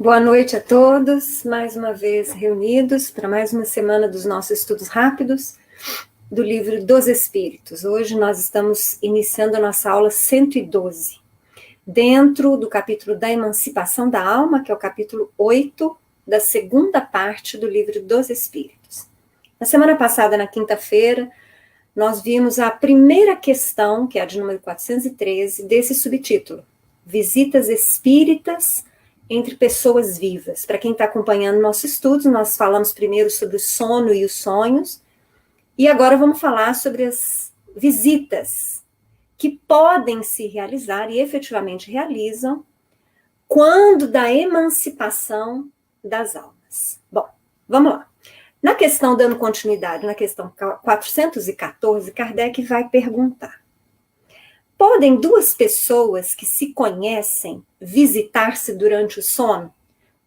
Boa noite a todos, mais uma vez reunidos para mais uma semana dos nossos estudos rápidos do livro dos Espíritos. Hoje nós estamos iniciando a nossa aula 112, dentro do capítulo da Emancipação da Alma, que é o capítulo 8 da segunda parte do livro dos Espíritos. Na semana passada, na quinta-feira, nós vimos a primeira questão, que é a de número 413, desse subtítulo, Visitas Espíritas entre pessoas vivas. Para quem está acompanhando nosso estudo, nós falamos primeiro sobre o sono e os sonhos, e agora vamos falar sobre as visitas que podem se realizar e efetivamente realizam quando da emancipação das almas. Bom, vamos lá. Na questão, dando continuidade, na questão 414, Kardec vai perguntar: podem duas pessoas que se conhecem visitar-se durante o sono?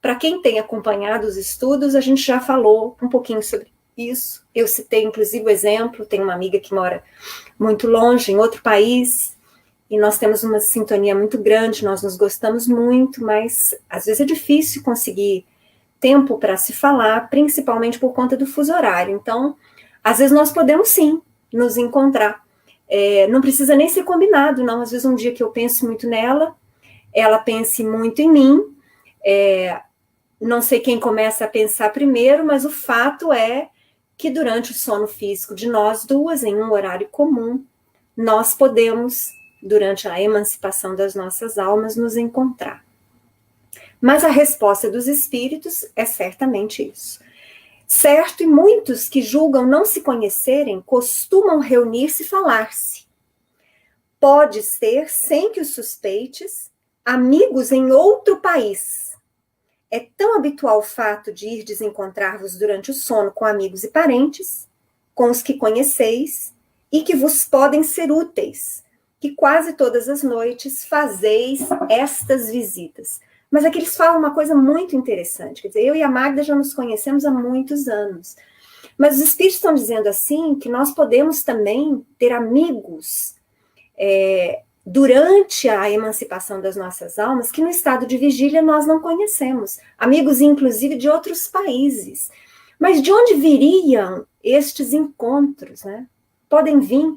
Para quem tem acompanhado os estudos, a gente já falou um pouquinho sobre isso. Eu citei, inclusive, o exemplo, tem uma amiga que mora muito longe, em outro país, e nós temos uma sintonia muito grande, nós nos gostamos muito, mas às vezes é difícil conseguir tempo para se falar, principalmente por conta do fuso horário. Então, às vezes nós podemos sim nos encontrar. Não precisa nem ser combinado, não. Às vezes um dia que eu penso muito nela, ela pense muito em mim, não sei quem começa a pensar primeiro, mas o fato é que durante o sono físico de nós duas, em um horário comum, nós podemos, durante a emancipação das nossas almas, nos encontrar. Mas a resposta dos espíritos é certamente isso. Certo, e muitos que julgam não se conhecerem costumam reunir-se e falar-se. Pode ser, sem que os suspeites, amigos em outro país. É tão habitual o fato de ir desencontrar-vos durante o sono com amigos e parentes, com os que conheceis, e que vos podem ser úteis, que quase todas as noites fazeis estas visitas. Mas aqui eles falam uma coisa muito interessante, quer dizer, eu e a Magda já nos conhecemos há muitos anos, mas os espíritos estão dizendo assim, que nós podemos também ter amigos durante a emancipação das nossas almas, que no estado de vigília nós não conhecemos, amigos inclusive de outros países. Mas de onde viriam estes encontros, né? Podem vir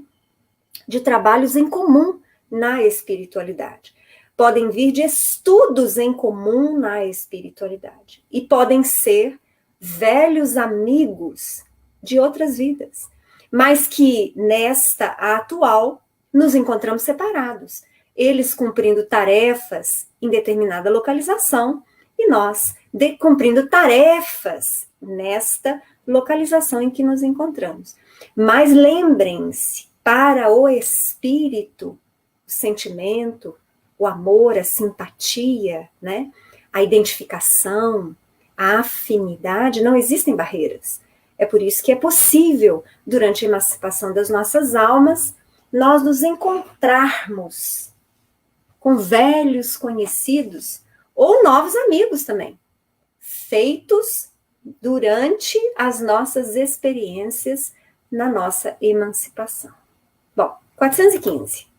de trabalhos em comum na espiritualidade. Podem vir de estudos em comum na espiritualidade. E podem ser velhos amigos de outras vidas. Mas que, nesta atual, nos encontramos separados. Eles cumprindo tarefas em determinada localização e nós cumprindo tarefas nesta localização em que nos encontramos. Mas lembrem-se, para o espírito, o sentimento, o amor, a simpatia, né? A identificação, a afinidade, não existem barreiras. É por isso que é possível, durante a emancipação das nossas almas, nós nos encontrarmos com velhos conhecidos ou novos amigos também, feitos durante as nossas experiências na nossa emancipação. Bom, 415.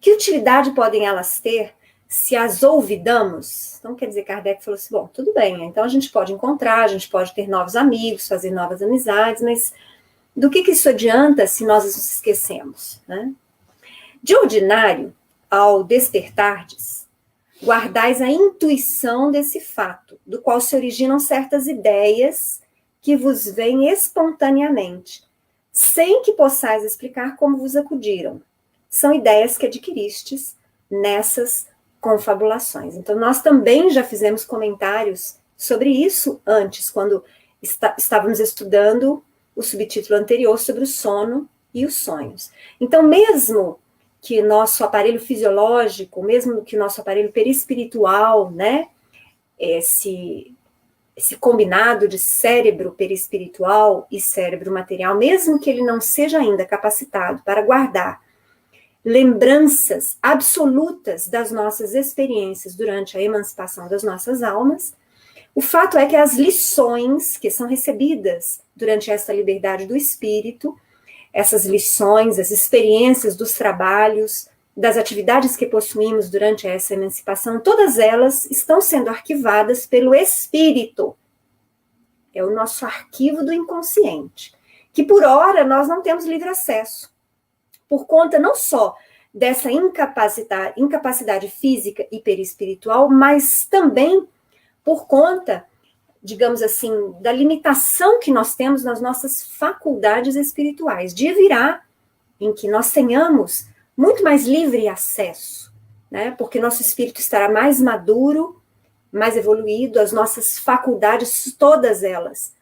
Que utilidade podem elas ter se as olvidamos? Então, quer dizer, Kardec falou assim, bom, tudo bem, então a gente pode encontrar, a gente pode ter novos amigos, fazer novas amizades, mas do que isso adianta se nós nos esquecemos, né? De ordinário, ao despertardes, guardais a intuição desse fato, do qual se originam certas ideias que vos vêm espontaneamente, sem que possais explicar como vos acudiram. São ideias que adquiristes nessas confabulações. Então, nós também já fizemos comentários sobre isso antes, quando estávamos estudando o subtítulo anterior sobre o sono e os sonhos. Então, mesmo que nosso aparelho fisiológico, mesmo que nosso aparelho perispiritual, né, esse combinado de cérebro perispiritual e cérebro material, mesmo que ele não seja ainda capacitado para guardar lembranças absolutas das nossas experiências durante a emancipação das nossas almas, o fato é que as lições que são recebidas durante essa liberdade do espírito, essas lições, as experiências dos trabalhos das atividades que possuímos durante essa emancipação, todas elas estão sendo arquivadas pelo espírito. É o nosso arquivo do inconsciente, que por hora nós não temos livre acesso, por conta não só dessa incapacidade física e perispiritual, mas também por conta, digamos assim, da limitação que nós temos nas nossas faculdades espirituais. Dia virá em que nós tenhamos muito mais livre acesso, né? Porque nosso espírito estará mais maduro, mais evoluído, as nossas faculdades, todas elas,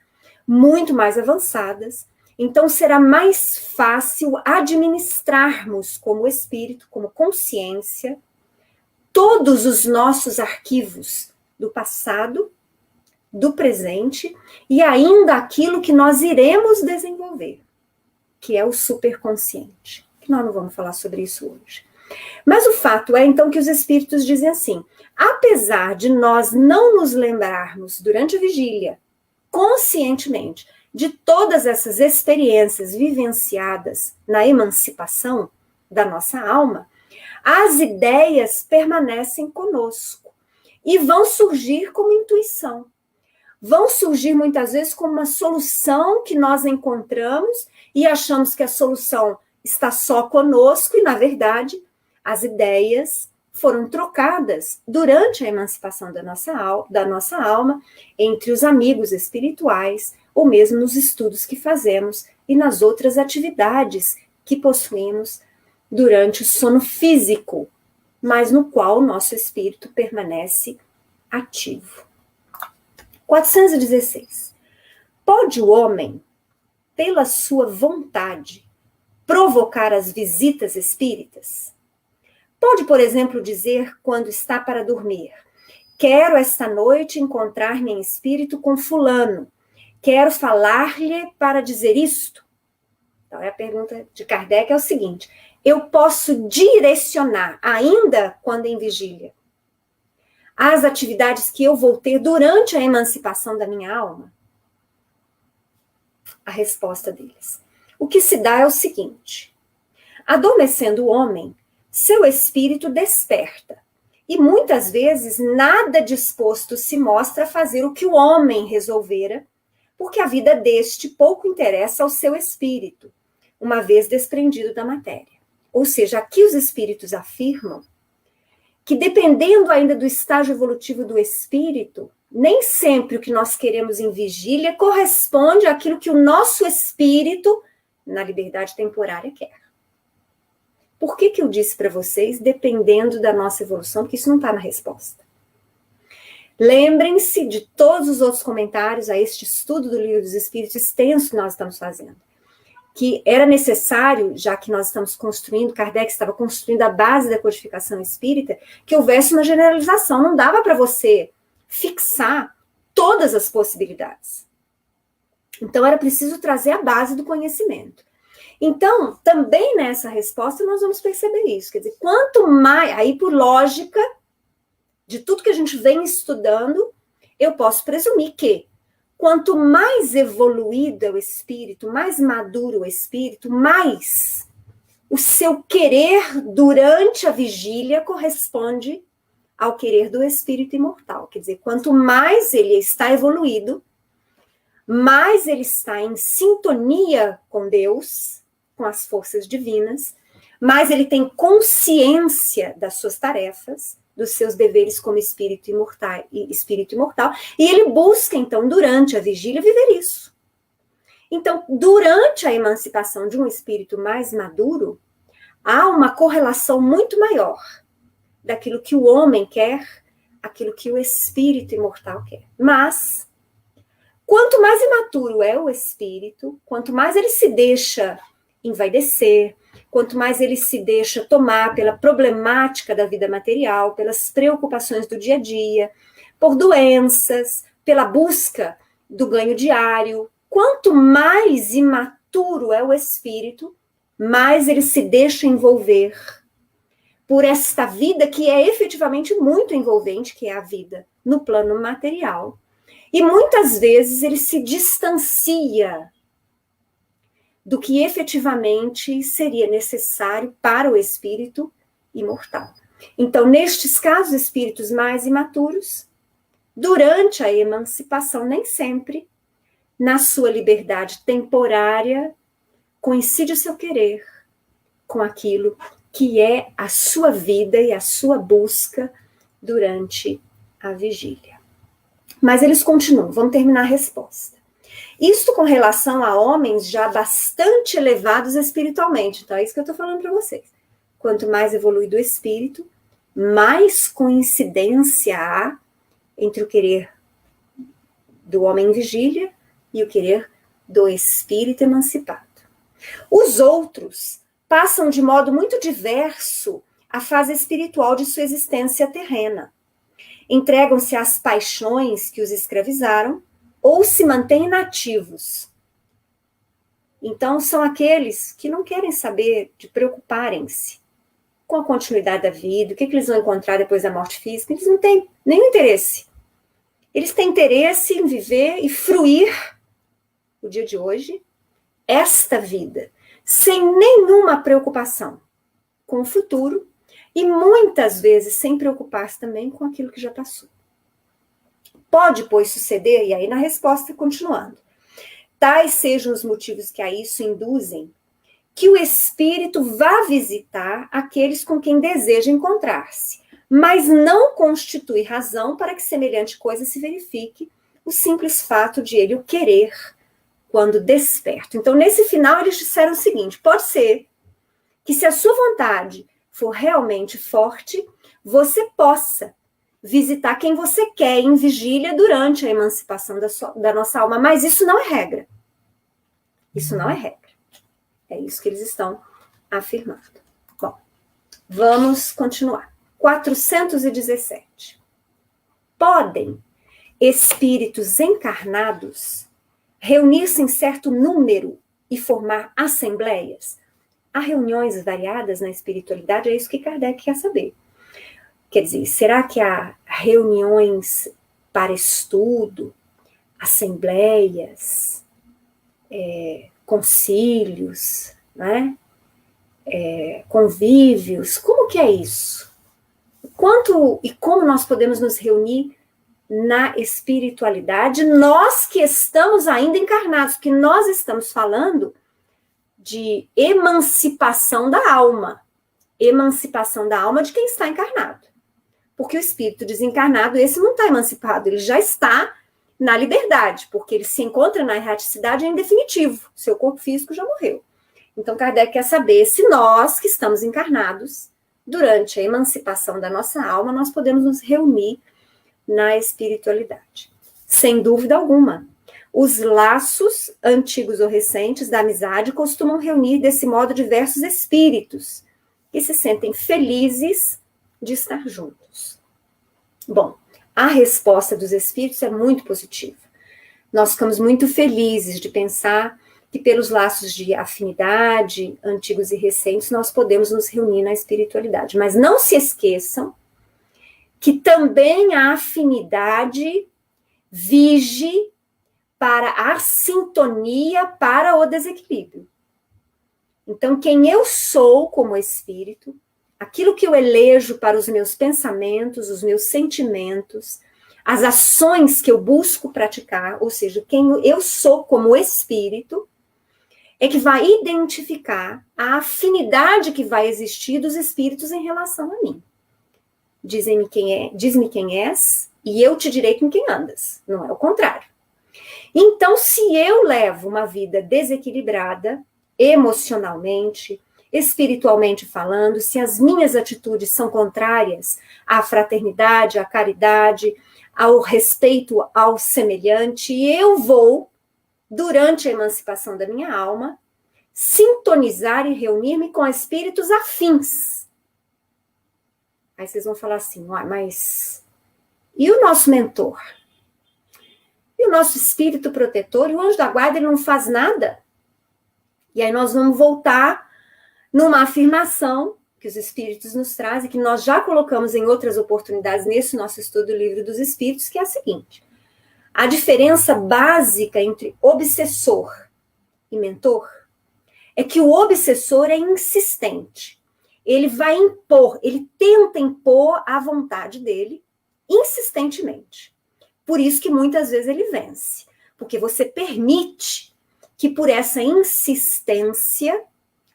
muito mais avançadas. Então, será mais fácil administrarmos como espírito, como consciência, todos os nossos arquivos do passado, do presente e ainda aquilo que nós iremos desenvolver, que é o superconsciente. Nós não vamos falar sobre isso hoje. Mas o fato é, então, que os espíritos dizem assim, apesar de nós não nos lembrarmos durante a vigília, conscientemente, de todas essas experiências vivenciadas na emancipação da nossa alma, as ideias permanecem conosco e vão surgir como intuição. Vão surgir muitas vezes como uma solução que nós encontramos e achamos que a solução está só conosco e, na verdade, as ideias foram trocadas durante a emancipação da nossa alma entre os amigos espirituais ou mesmo nos estudos que fazemos e nas outras atividades que possuímos durante o sono físico, mas no qual o nosso espírito permanece ativo. 416. Pode o homem, pela sua vontade, provocar as visitas espíritas? Pode, por exemplo, dizer quando está para dormir: quero esta noite encontrar-me em espírito com fulano, quero falar-lhe para dizer isto? Então, a pergunta de Kardec é o seguinte: eu posso direcionar, ainda quando em vigília, as atividades que eu vou ter durante a emancipação da minha alma? A resposta deles: o que se dá é o seguinte: adormecendo o homem, seu espírito desperta, e muitas vezes nada disposto se mostra a fazer o que o homem resolvera, porque a vida deste pouco interessa ao seu espírito, uma vez desprendido da matéria. Ou seja, aqui os espíritos afirmam que, dependendo ainda do estágio evolutivo do espírito, nem sempre o que nós queremos em vigília corresponde àquilo que o nosso espírito, na liberdade temporária, quer. Por que eu disse para vocês, dependendo da nossa evolução, porque isso não está na resposta? Lembrem-se de todos os outros comentários a este estudo do Livro dos Espíritos extenso que nós estamos fazendo, que era necessário, já que nós estamos construindo, Kardec estava construindo a base da codificação espírita, que houvesse uma generalização. Não dava para você fixar todas as possibilidades. Então, era preciso trazer a base do conhecimento. Então, também nessa resposta, nós vamos perceber isso. Quer dizer, quanto mais, aí por lógica, de tudo que a gente vem estudando, eu posso presumir que quanto mais evoluído é o espírito, mais maduro o espírito, mais o seu querer durante a vigília corresponde ao querer do espírito imortal. Quer dizer, quanto mais ele está evoluído, mais ele está em sintonia com Deus, com as forças divinas, mais ele tem consciência das suas tarefas, dos seus deveres como espírito imortal, e ele busca, então, durante a vigília, viver isso. Então, durante a emancipação de um espírito mais maduro, há uma correlação muito maior daquilo que o homem quer, aquilo que o espírito imortal quer. Mas, quanto mais imaturo é o espírito, quanto mais ele se deixa envaidecer, quanto mais ele se deixa tomar pela problemática da vida material, pelas preocupações do dia a dia, por doenças, pela busca do ganho diário, quanto mais imaturo é o espírito, mais ele se deixa envolver por esta vida que é efetivamente muito envolvente, que é a vida no plano material. E muitas vezes ele se distancia do que efetivamente seria necessário para o espírito imortal. Então, nestes casos, espíritos mais imaturos, durante a emancipação, nem sempre, na sua liberdade temporária, coincide o seu querer com aquilo que é a sua vida e a sua busca durante a vigília. Mas eles continuam, vamos terminar a resposta. Isto com relação a homens já bastante elevados espiritualmente. Então, é isso que eu estou falando para vocês. Quanto mais evoluído o espírito, mais coincidência há entre o querer do homem em vigília e o querer do espírito emancipado. Os outros passam de modo muito diverso a fase espiritual de sua existência terrena. Entregam-se às paixões que os escravizaram ou se mantêm inativos. Então, são aqueles que não querem saber de preocuparem-se com a continuidade da vida, o que eles vão encontrar depois da morte física. Eles não têm nenhum interesse. Eles têm interesse em viver e fruir o dia de hoje, esta vida, sem nenhuma preocupação com o futuro e muitas vezes sem preocupar-se também com aquilo que já passou. Pode, pois, suceder, e aí na resposta continuando, tais sejam os motivos que a isso induzem, que o espírito vá visitar aqueles com quem deseja encontrar-se, mas não constitui razão para que semelhante coisa se verifique o simples fato de ele o querer quando desperto. Então, nesse final, eles disseram o seguinte, pode ser que se a sua vontade for realmente forte, você possa visitar quem você quer em vigília durante a emancipação da nossa alma, mas isso não é regra. Isso não é regra. É isso que eles estão afirmando. Bom, vamos continuar. 417. Podem espíritos encarnados reunir-se em certo número e formar assembleias? Há reuniões variadas na espiritualidade, é isso que Kardec quer saber. Quer dizer, será que há reuniões para estudo, assembleias, concílios, né? Convívios? Como que é isso? Quanto e como nós podemos nos reunir na espiritualidade, nós que estamos ainda encarnados, porque nós estamos falando de emancipação da alma. Emancipação da alma de quem está encarnado. Porque o espírito desencarnado, esse não está emancipado, ele já está na liberdade, porque ele se encontra na erraticidade em definitivo, seu corpo físico já morreu. Então, Kardec quer saber se nós que estamos encarnados, durante a emancipação da nossa alma, nós podemos nos reunir na espiritualidade. Sem dúvida alguma. Os laços, antigos ou recentes, da amizade costumam reunir desse modo diversos espíritos que se sentem felizes de estar juntos. Bom, a resposta dos espíritos é muito positiva. Nós ficamos muito felizes de pensar que pelos laços de afinidade, antigos e recentes, nós podemos nos reunir na espiritualidade. Mas não se esqueçam que também a afinidade vige para a sintonia, para o desequilíbrio. Então, quem eu sou como espírito, aquilo que eu elejo para os meus pensamentos, os meus sentimentos, as ações que eu busco praticar, ou seja, quem eu sou como espírito, é que vai identificar a afinidade que vai existir dos espíritos em relação a mim. Diz-me quem és, e eu te direi com quem andas. Não é o contrário. Então, se eu levo uma vida desequilibrada, emocionalmente, espiritualmente falando, se as minhas atitudes são contrárias à fraternidade, à caridade, ao respeito ao semelhante, eu vou, durante a emancipação da minha alma, sintonizar e reunir-me com espíritos afins. Aí vocês vão falar assim, mas e o nosso mentor? E o nosso espírito protetor? E o anjo da guarda, ele não faz nada? E aí nós vamos voltar numa afirmação que os espíritos nos trazem, que nós já colocamos em outras oportunidades nesse nosso estudo do Livro dos Espíritos, que é a seguinte: a diferença básica entre obsessor e mentor é que o obsessor é insistente. ele vai impor, ele tenta impor a vontade dele insistentemente. Por isso que muitas vezes ele vence. Porque você permite que por essa insistência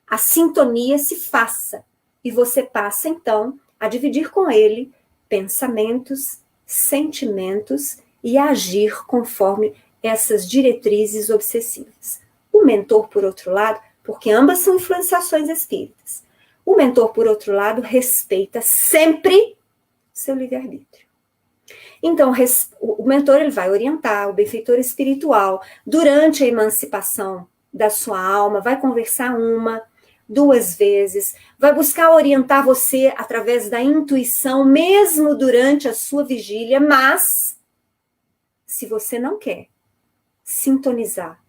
a sintonia se faça. E você passa, então, a dividir com ele pensamentos, sentimentos e a agir conforme essas diretrizes obsessivas. O mentor, por outro lado, porque ambas são influenciações espíritas, o mentor, por outro lado, respeita sempre seu livre-arbítrio. Então, o mentor ele vai orientar o benfeitor espiritual durante a emancipação da sua alma, vai conversar 1, 2 vezes, vai buscar orientar você através da intuição, mesmo durante a sua vigília, mas se você não quer sintonizar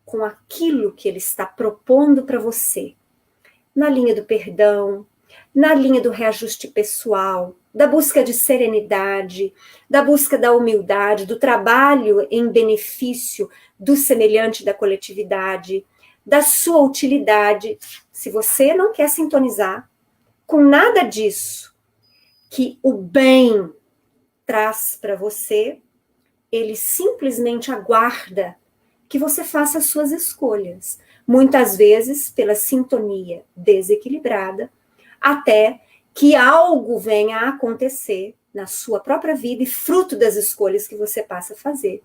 com aquilo que ele está propondo para você, na linha do perdão, na linha do reajuste pessoal, da busca de serenidade, da busca da humildade, do trabalho em benefício do semelhante da coletividade, da sua utilidade. Se você não quer sintonizar com nada disso que o bem traz para você, ele simplesmente aguarda que você faça as suas escolhas. Muitas vezes pela sintonia desequilibrada, até que algo venha a acontecer na sua própria vida e fruto das escolhas que você passa a fazer,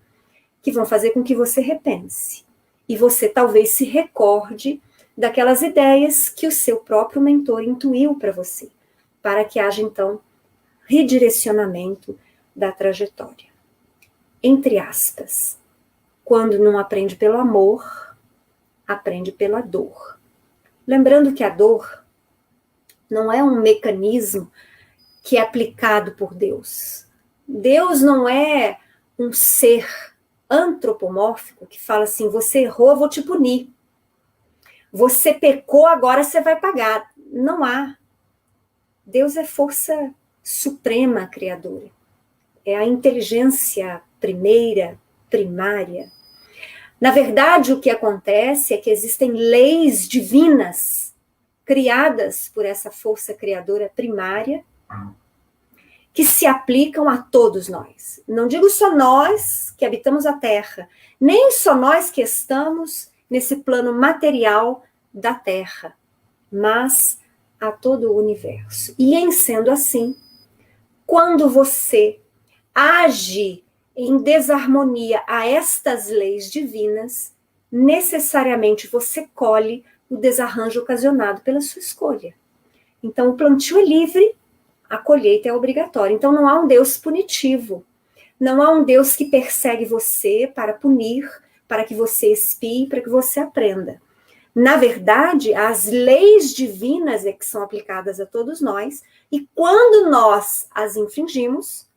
que vão fazer com que você repense. E você talvez se recorde daquelas ideias que o seu próprio mentor intuiu para você, para que haja, então, redirecionamento da trajetória. Entre aspas, quando não aprende pelo amor, aprende pela dor. Lembrando que a dor não é um mecanismo que é aplicado por Deus. Deus não é um ser antropomórfico que fala assim, você errou, eu vou te punir. Você pecou, agora você vai pagar. Não há. Deus é força suprema criadora. É a inteligência primeira, primária. Na verdade, o que acontece é que existem leis divinas criadas por essa força criadora primária que se aplicam a todos nós. Não digo só nós que habitamos a Terra, nem só nós que estamos nesse plano material da Terra, mas a todo o universo. E em sendo assim, quando você age em desarmonia a estas leis divinas, necessariamente você colhe o desarranjo ocasionado pela sua escolha. Então, o plantio é livre, a colheita é obrigatória. Então, não há um Deus punitivo. Não há um Deus que persegue você para punir, para que você expie, para que você aprenda. Na verdade, as leis divinas é que são aplicadas a todos nós, e quando nós as infringimos,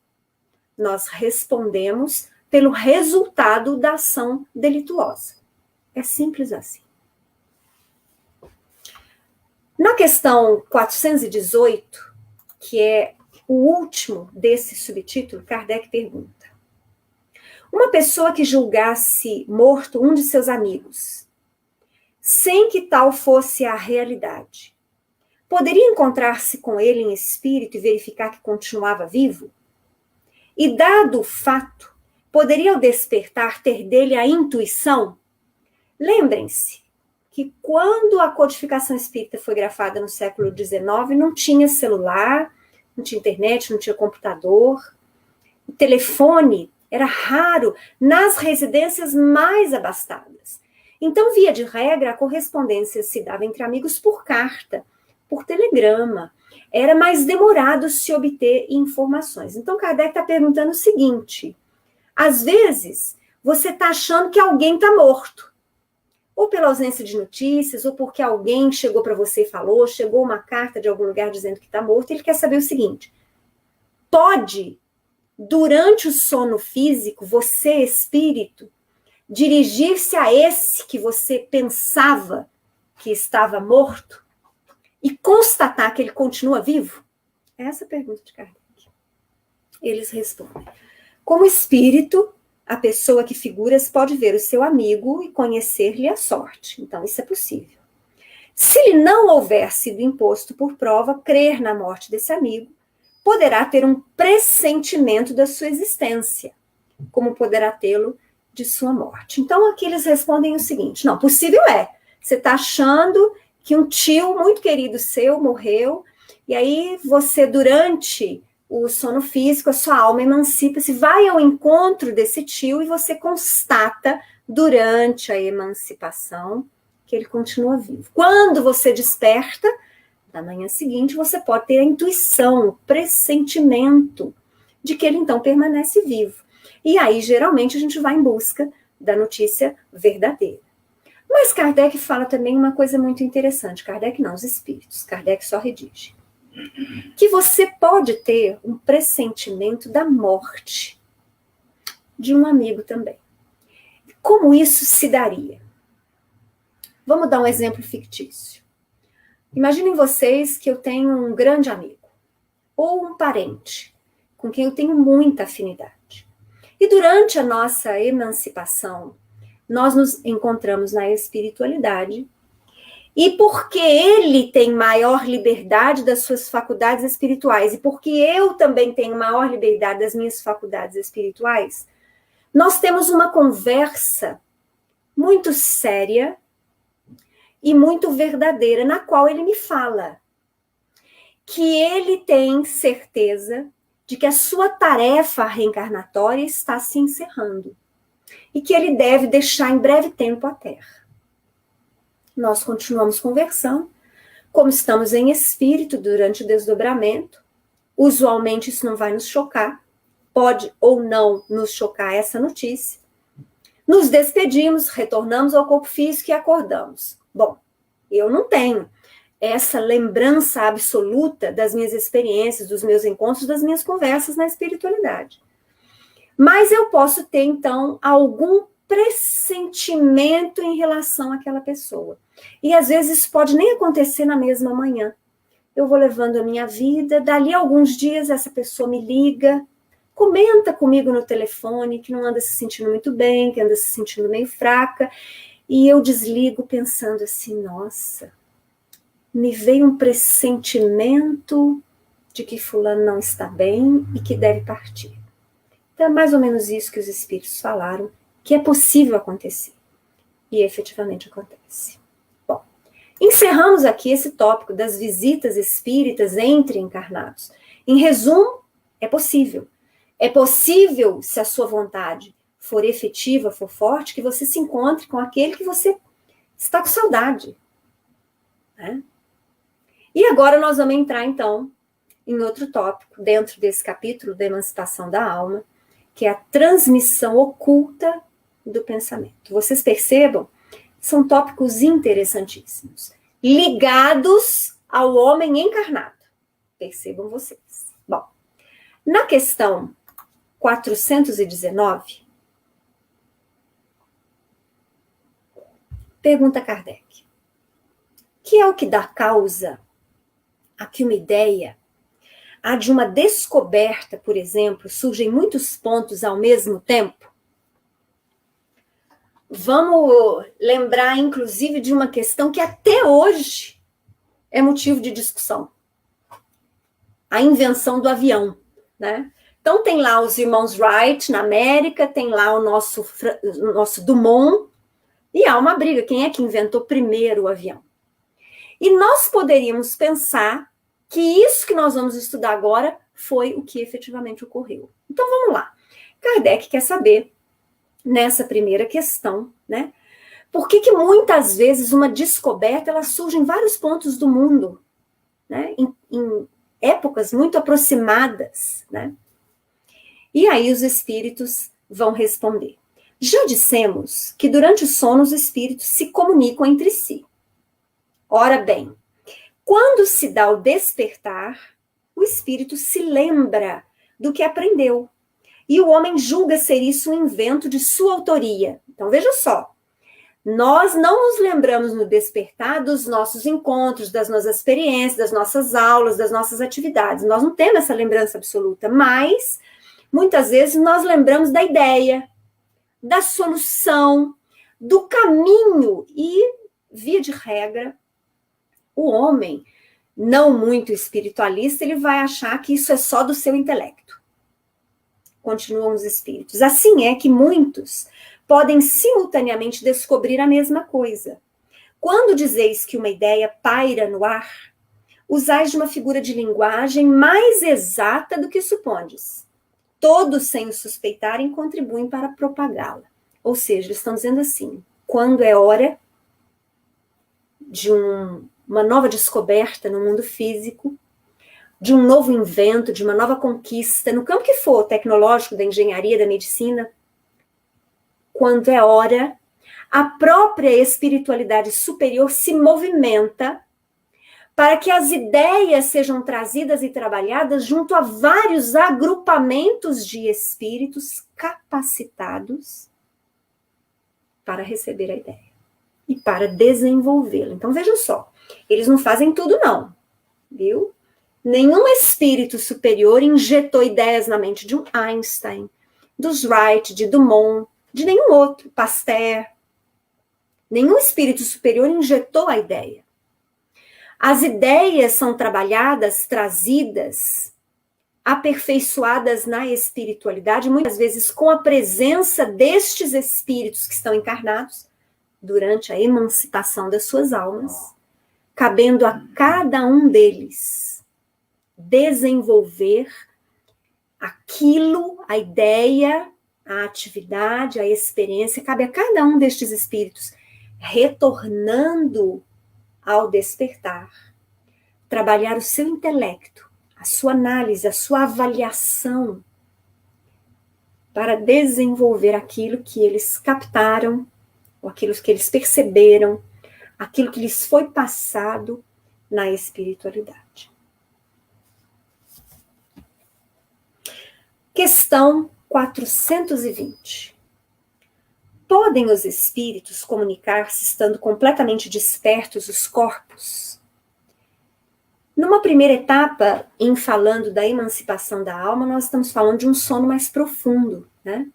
nós respondemos pelo resultado da ação delituosa. É simples assim. Na questão 418, que é o último desse subtítulo, Kardec pergunta: uma pessoa que julgasse morto um de seus amigos, sem que tal fosse a realidade, poderia encontrar-se com ele em espírito e verificar que continuava vivo? E dado o fato, poderia ao despertar ter dele a intuição? Lembrem-se que quando a codificação espírita foi grafada no século XIX, não tinha celular, não tinha internet, não tinha computador. O telefone era raro nas residências mais abastadas. Então, via de regra, a correspondência se dava entre amigos por carta, por telegrama. Era mais demorado se obter informações. Então, Kardec está perguntando o seguinte: às vezes, você está achando que alguém está morto, ou pela ausência de notícias, ou porque alguém chegou para você e falou, chegou uma carta de algum lugar dizendo que está morto, ele quer saber o seguinte: pode, durante o sono físico, você, espírito, dirigir-se a esse que você pensava que estava morto e constatar que ele continua vivo? Essa é a pergunta de Kardec. Eles respondem: como espírito, a pessoa que figuras pode ver o seu amigo e conhecer-lhe a sorte. Então, isso é possível. Se lhe não houver sido imposto por prova crer na morte desse amigo, poderá ter um pressentimento da sua existência, como poderá tê-lo de sua morte. Então, aqui eles respondem o seguinte: não, possível é. Você está achando que um tio muito querido seu morreu, e aí você, durante o sono físico, a sua alma emancipa-se, vai ao encontro desse tio e você constata, durante a emancipação, que ele continua vivo. Quando você desperta, na manhã seguinte, você pode ter a intuição, o pressentimento de que ele então permanece vivo. E aí, geralmente, a gente vai em busca da notícia verdadeira. Mas Kardec fala também uma coisa muito interessante. Kardec não, os espíritos. Kardec só redige. Que você pode ter um pressentimento da morte de um amigo também. Como isso se daria? Vamos dar um exemplo fictício. Imaginem vocês que eu tenho um grande amigo, ou um parente, com quem eu tenho muita afinidade. E durante a nossa emancipação, nós nos encontramos na espiritualidade, e porque ele tem maior liberdade das suas faculdades espirituais, e porque eu também tenho maior liberdade das minhas faculdades espirituais, nós temos uma conversa muito séria e muito verdadeira, na qual ele me fala que ele tem certeza de que a sua tarefa reencarnatória está se encerrando e que ele deve deixar em breve tempo a Terra. Nós continuamos conversando, como estamos em espírito durante o desdobramento, usualmente isso não vai nos chocar, pode ou não nos chocar essa notícia. Nos despedimos, retornamos ao corpo físico e acordamos. Bom, eu não tenho essa lembrança absoluta das minhas experiências, dos meus encontros, das minhas conversas na espiritualidade. Mas eu posso ter, então, algum pressentimento em relação àquela pessoa. E, às vezes, isso pode nem acontecer na mesma manhã. Eu vou levando a minha vida, dali a alguns dias essa pessoa me liga, comenta comigo no telefone que não anda se sentindo muito bem, que anda se sentindo meio fraca, e eu desligo pensando assim, nossa, me veio um pressentimento de que fulano não está bem e que deve partir. Então é mais ou menos isso que os espíritos falaram, que é possível acontecer. E efetivamente acontece. Bom, encerramos aqui esse tópico das visitas espíritas entre encarnados. Em resumo, é possível. É possível, se a sua vontade for efetiva, for forte, que você se encontre com aquele que você está com saudade. Né? E agora nós vamos entrar, então, em outro tópico, dentro desse capítulo da emancipação da alma, que é a transmissão oculta do pensamento. Vocês percebam, são tópicos interessantíssimos, ligados ao homem encarnado. Percebam vocês. Bom, na questão 419, pergunta Kardec, que é o que dá causa a que uma ideia, a de uma descoberta, por exemplo, surgem muitos pontos ao mesmo tempo? Vamos lembrar, inclusive, de uma questão que até hoje é motivo de discussão. A invenção do avião, né? Então, tem lá os irmãos Wright, na América, tem lá o nosso Dumont, e há uma briga, quem é que inventou primeiro o avião? E nós poderíamos pensar que isso que nós vamos estudar agora foi o que efetivamente ocorreu. Então, vamos lá. Kardec quer saber, nessa primeira questão, né, por que muitas vezes uma descoberta ela surge em vários pontos do mundo, né, em épocas muito aproximadas, né? E aí os espíritos vão responder. Já dissemos que durante o sono os espíritos se comunicam entre si. Ora bem, quando se dá o despertar, o espírito se lembra do que aprendeu. E o homem julga ser isso um invento de sua autoria. Então, veja só. Nós não nos lembramos no despertar dos nossos encontros, das nossas experiências, das nossas aulas, das nossas atividades. Nós não temos essa lembrança absoluta, mas muitas vezes nós lembramos da ideia, da solução, do caminho e, via de regra, O homem, não muito espiritualista, ele vai achar que isso é só do seu intelecto. Continuam os espíritos. Assim é que muitos podem simultaneamente descobrir a mesma coisa. Quando dizeis que uma ideia paira no ar, usais de uma figura de linguagem mais exata do que supondes. Todos, sem o suspeitarem, contribuem para propagá-la. Ou seja, eles estão dizendo assim, quando é hora de uma nova descoberta no mundo físico, de um novo invento, de uma nova conquista, no campo que for, tecnológico, da engenharia, da medicina, quando é hora, a própria espiritualidade superior se movimenta para que as ideias sejam trazidas e trabalhadas junto a vários agrupamentos de espíritos capacitados para receber a ideia e para desenvolvê-la. Então, vejam só, eles não fazem tudo não, viu? Nenhum espírito superior injetou ideias na mente de um Einstein, dos Wright, de Dumont, de nenhum outro, Pasteur. Nenhum espírito superior injetou a ideia. As ideias são trabalhadas, trazidas, aperfeiçoadas na espiritualidade, muitas vezes com a presença destes espíritos que estão encarnados durante a emancipação das suas almas, cabendo a cada um deles desenvolver aquilo, a ideia, a atividade, a experiência, cabe a cada um destes espíritos, retornando ao despertar, trabalhar o seu intelecto, a sua análise, a sua avaliação, para desenvolver aquilo que eles captaram, ou aquilo que eles perceberam, aquilo que lhes foi passado na espiritualidade. Questão 420. Podem os espíritos comunicar-se estando completamente despertos os corpos? Numa primeira etapa, em falando da emancipação da alma, nós estamos falando de um sono mais profundo, né?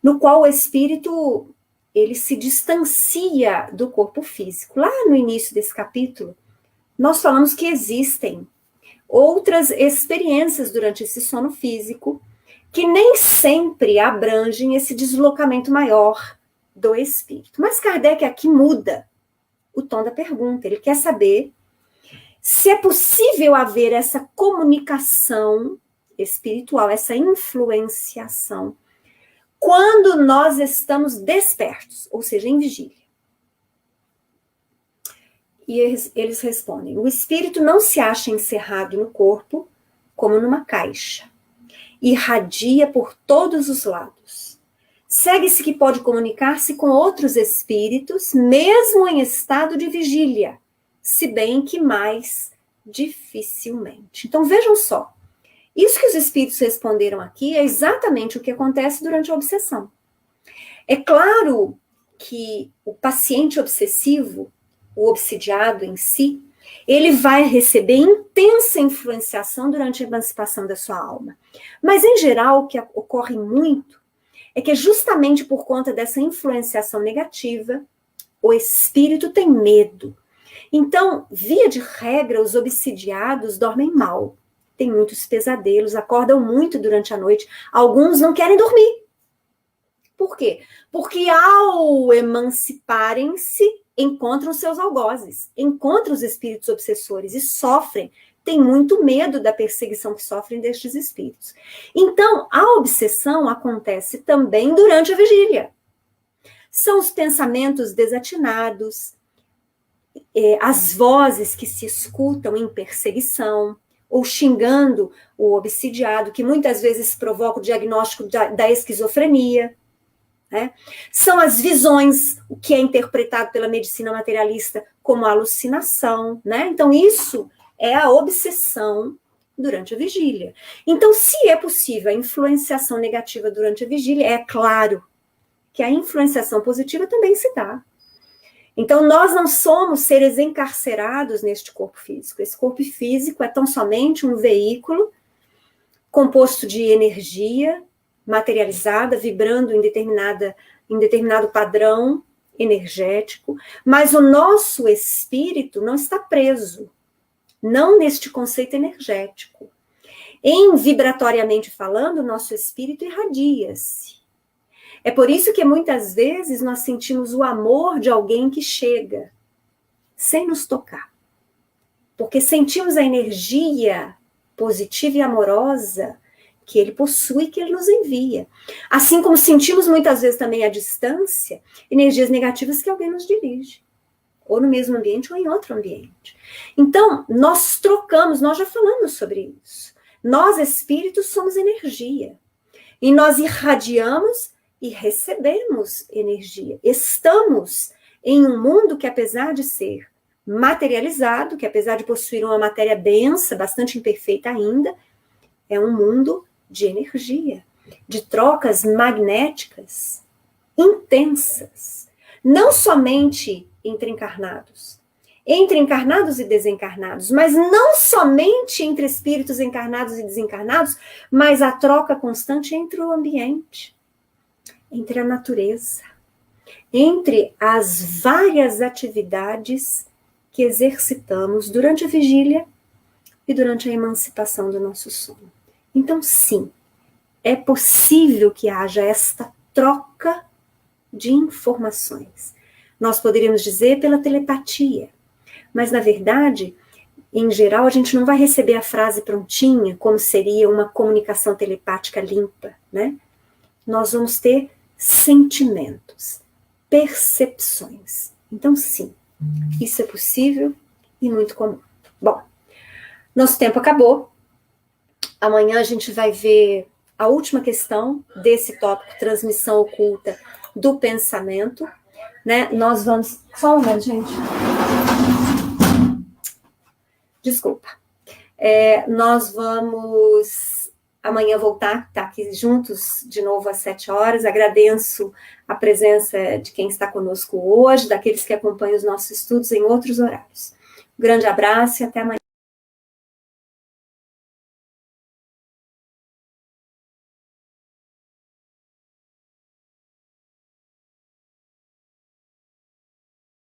No qual o espírito, ele se distancia do corpo físico. Lá no início desse capítulo, nós falamos que existem outras experiências durante esse sono físico, que nem sempre abrangem esse deslocamento maior do espírito. Mas Kardec aqui muda o tom da pergunta. Ele quer saber se é possível haver essa comunicação espiritual, essa influenciação, quando nós estamos despertos, ou seja, em vigília. E eles respondem, o espírito não se acha encerrado no corpo como numa caixa. Irradia por todos os lados. Segue-se que pode comunicar-se com outros espíritos, mesmo em estado de vigília, se bem que mais dificilmente. Então vejam só, isso que os espíritos responderam aqui é exatamente o que acontece durante a obsessão. É claro que o paciente obsessivo, o obsidiado em si, ele vai receber intensa influenciação durante a emancipação da sua alma. Mas, em geral, o que ocorre muito é que justamente por conta dessa influenciação negativa, o espírito tem medo. Então, via de regra, os obsidiados dormem mal, têm muitos pesadelos, acordam muito durante a noite, alguns não querem dormir. Por quê? Porque ao emanciparem-se, encontram seus algozes, encontram os espíritos obsessores e sofrem, têm muito medo da perseguição que sofrem destes espíritos. Então, a obsessão acontece também durante a vigília. São os pensamentos desatinados, as vozes que se escutam em perseguição, ou xingando o obsidiado, que muitas vezes provoca o diagnóstico da esquizofrenia. Né? São as visões, o que é interpretado pela medicina materialista como alucinação, né? Então isso é a obsessão durante a vigília. Então, se é possível a influenciação negativa durante a vigília, é claro que a influenciação positiva também se dá. Então, nós não somos seres encarcerados neste corpo físico. Esse corpo físico é tão somente um veículo composto de energia materializada, vibrando em determinado padrão energético, mas o nosso espírito não está preso, não neste conceito energético. Vibratoriamente falando, o nosso espírito irradia-se. É por isso que muitas vezes nós sentimos o amor de alguém que chega, sem nos tocar. Porque sentimos a energia positiva e amorosa que ele possui, que ele nos envia. Assim como sentimos muitas vezes também à distância, energias negativas que alguém nos dirige. Ou no mesmo ambiente ou em outro ambiente. Então, nós trocamos, nós já falamos sobre isso. Nós, espíritos, somos energia. E nós irradiamos e recebemos energia. Estamos em um mundo que, apesar de ser materializado, que apesar de possuir uma matéria densa, bastante imperfeita ainda, é um mundo de energia, de trocas magnéticas intensas. Não somente entre encarnados e desencarnados, mas não somente entre espíritos encarnados e desencarnados, mas a troca constante entre o ambiente, entre a natureza, entre as várias atividades que exercitamos durante a vigília e durante a emancipação do nosso sono. Então, sim, é possível que haja esta troca de informações. Nós poderíamos dizer pela telepatia, mas, na verdade, em geral, a gente não vai receber a frase prontinha, como seria uma comunicação telepática limpa, né? Nós vamos ter sentimentos, percepções. Então, sim, isso é possível e muito comum. Bom, nosso tempo acabou. Amanhã a gente vai ver a última questão desse tópico, transmissão oculta do pensamento, né? Nós vamos... Só um momento, gente. Desculpa. Nós vamos amanhã voltar, tá aqui juntos de novo às 7 horas. Agradeço a presença de quem está conosco hoje, daqueles que acompanham os nossos estudos em outros horários. Um grande abraço e até amanhã.